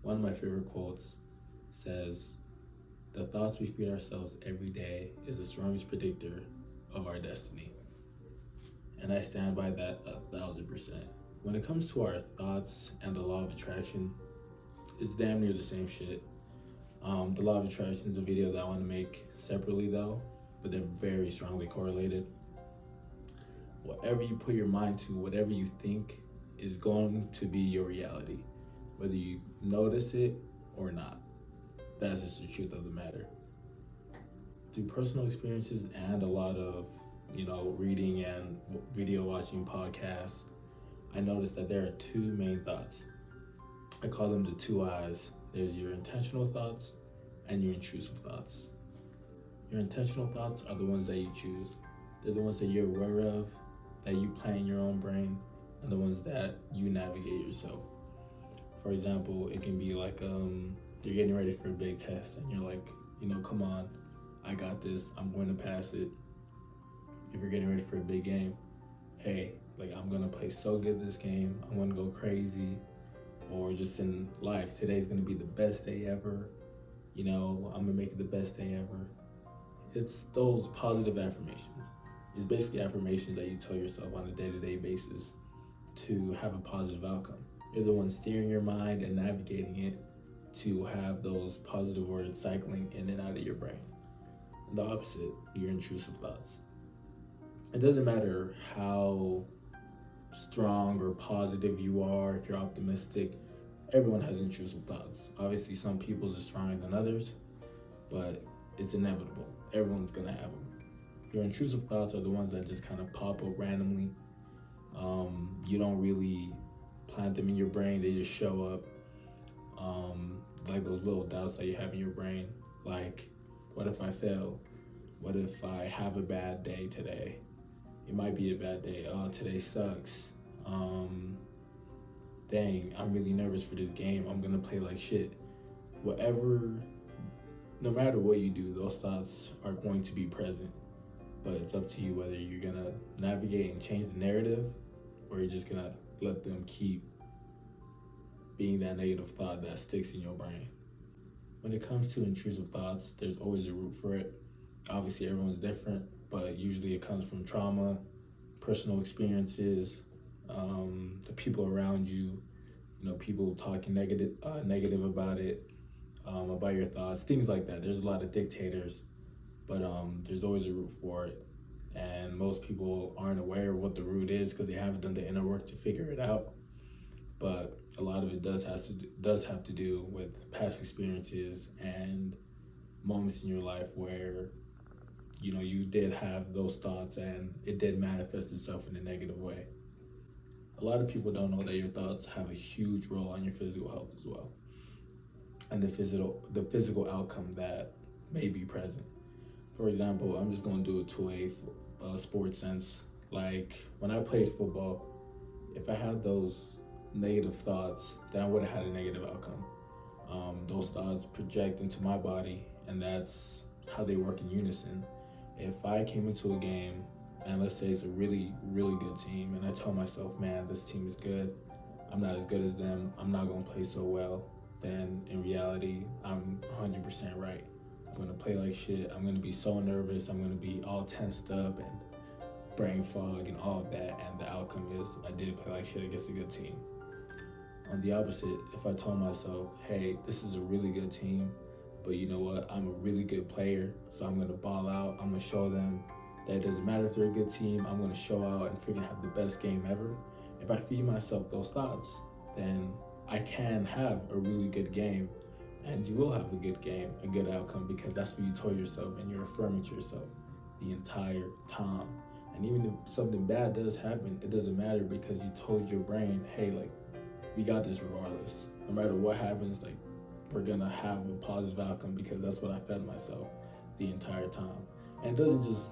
One of my favorite quotes says, "The thoughts we feed ourselves every day is the strongest predictor of our destiny." And I stand by that 1,000%. When it comes to our thoughts and the law of attraction, it's damn near the same shit. The law of attraction is a video that I want to make separately though, but they're very strongly correlated. Whatever you put your mind to, whatever you think is going to be your reality, whether you notice it or not. That's just the truth of the matter. Through personal experiences and a lot of, reading and video watching podcasts, I noticed that there are two main thoughts. I call them the two I's. There's your intentional thoughts and your intrusive thoughts. Your intentional thoughts are the ones that you choose. They're the ones that you're aware of, that you plan in your own brain, and the ones that you navigate yourself. For example, it can be like you're getting ready for a big test and you're like, come on, I got this, I'm going to pass it. If you're getting ready for a big game, hey, I'm gonna play so good this game, I'm gonna go crazy. Or just in life, today's gonna be the best day ever. I'm gonna make it the best day ever. It's those positive affirmations. It's basically affirmations that you tell yourself on a day-to-day basis to have a positive outcome. You're the one steering your mind and navigating it to have those positive words cycling in and out of your brain. And the opposite, your intrusive thoughts. It doesn't matter how strong or positive you are, if you're optimistic, everyone has intrusive thoughts. Obviously, some people's are stronger than others, but it's inevitable. Everyone's gonna have them. Your intrusive thoughts are the ones that just kind of pop up randomly. You don't really plant them in your brain, they just show up. Like those little doubts that you have in your brain, like, what if I fail? What if I have a bad day today? It might be a bad day. Oh, today sucks. Dang, I'm really nervous for this game. I'm gonna play like shit. No matter what you do, those thoughts are going to be present. But it's up to you whether you're gonna navigate and change the narrative, or you're just gonna let them keep being that negative thought that sticks in your brain. When it comes to intrusive thoughts, there's always a root for it. Obviously, everyone's different, but usually it comes from trauma, personal experiences, the people around you, people talking negative about it, about your thoughts, things like that. There's a lot of dictators, but there's always a root for it. And most people aren't aware of what the root is because they haven't done the inner work to figure it out. But a lot of it does have to do with past experiences and moments in your life where you did have those thoughts and it did manifest itself in a negative way. A lot of people don't know that your thoughts have a huge role on your physical health as well, and the physical outcome that may be present. For example, I'm just going to do it to a sports sense. Like when I played football, if I had those negative thoughts, then I would have had a negative outcome. Those thoughts project into my body, and that's how they work in unison. If I came into a game and let's say it's a really, really good team, and I tell myself, man, this team is good, I'm not as good as them, I'm not going to play so well, then in reality, I'm 100% right. I'm going to play like shit, I'm going to be so nervous, I'm going to be all tensed up and brain fog and all of that, and the outcome is I did play like shit against a good team. On the opposite, if I told myself, hey, this is a really good team, but you know what, I'm a really good player, so I'm going to ball out, I'm going to show them that it doesn't matter if they're a good team, I'm going to show out and freaking have the best game ever. If I feed myself those thoughts, then I can have a really good game, and you will have a good game, a good outcome, because that's what you told yourself and you're affirming to yourself the entire time. And even if something bad does happen, it doesn't matter because you told your brain, hey, we got this regardless. No matter what happens, we're gonna have a positive outcome because that's what I fed myself the entire time. And it doesn't just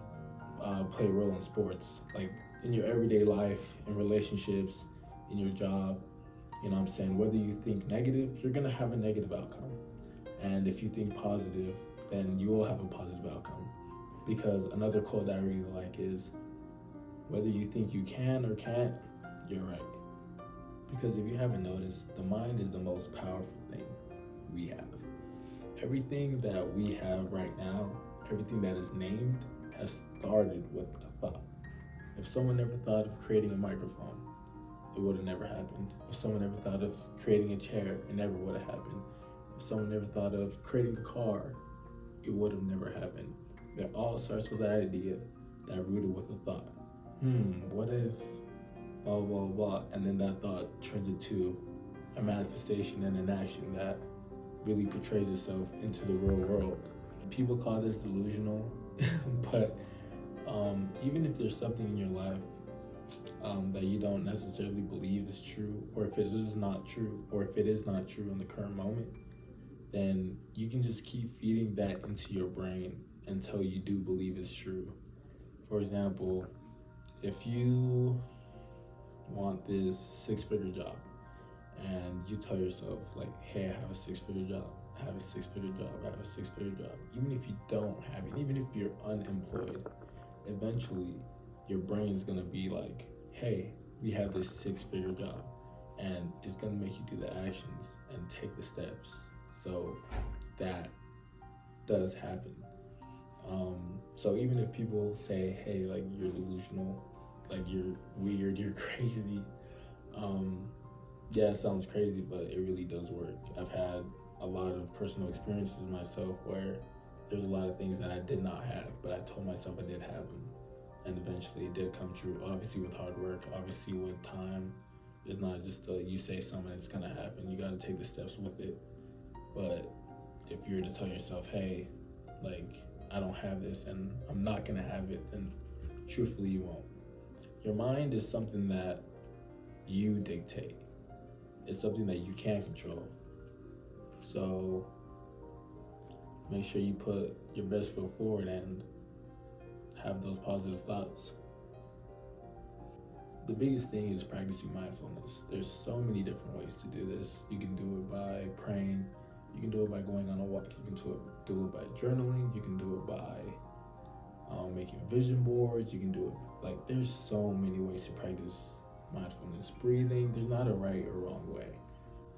play a role in sports, in your everyday life, in relationships, in your job. Whether you think negative, you're gonna have a negative outcome. And if you think positive, then you will have a positive outcome. Because another quote that I really like is, whether you think you can or can't, you're right. Because if you haven't noticed, the mind is the most powerful thing. we have. Everything that we have right now, everything that is named, has started with a thought. If someone never thought of creating a microphone, it would have never happened. If someone ever thought of creating a chair, it never would have happened. If someone ever thought of creating a car, it would have never happened. It all starts with that idea that rooted with a thought. What if blah, blah, blah, and then that thought turns into a manifestation and an action that really portrays itself into the real world. People call this delusional, but even if there's something in your life that you don't necessarily believe is true, or if it is not true, in the current moment, then you can just keep feeding that into your brain until you do believe it's true. For example, if you want this 6-figure job and you tell yourself like, hey, I have a 6-figure job, I have a 6-figure job, I have a 6-figure job. Even if you don't have it, even if you're unemployed, eventually your brain is gonna be like, hey, we have this 6-figure job, and it's gonna make you do the actions and take the steps so that does happen. So even if people say, hey, like, you're delusional, like, you're weird, you're crazy, yeah, it sounds crazy, but it really does work. I've had a lot of personal experiences myself where there's a lot of things that I did not have, but I told myself I did have them, and eventually it did come true. Obviously with hard work, obviously with time. It's not just you say something, it's gonna happen. You gotta take the steps with it. But if you're to tell yourself, hey, like, I don't have this and I'm not gonna have it, then truthfully you won't. Your mind is something that you dictate. It's something that you can't control. So make sure you put your best foot forward and have those positive thoughts. The biggest thing is practicing mindfulness. There's so many different ways to do this. You can do it by praying. You can do it by going on a walk. You can do it by journaling. You can do it by making vision boards. You can do it, like, there's so many ways to practice mindfulness. Breathing, there's not a right or wrong way.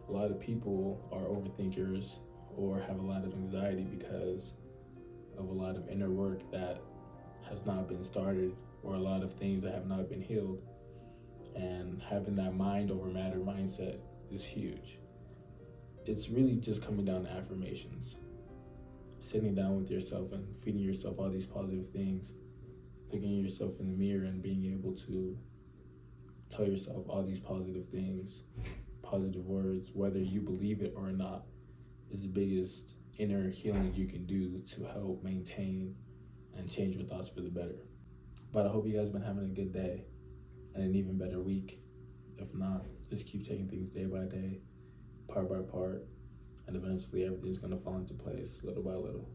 A lot of people are overthinkers or have a lot of anxiety because of a lot of inner work that has not been started, or a lot of things that have not been healed. And having that mind over matter mindset is huge. It's really just coming down to affirmations. Sitting down with yourself and feeding yourself all these positive things, looking at yourself in the mirror and being able to tell yourself all these positive things, positive words, whether you believe it or not, is the biggest inner healing you can do to help maintain and change your thoughts for the better. But I hope you guys have been having a good day and an even better week. If not, just keep taking things day by day, part by part, and eventually everything's gonna fall into place little by little.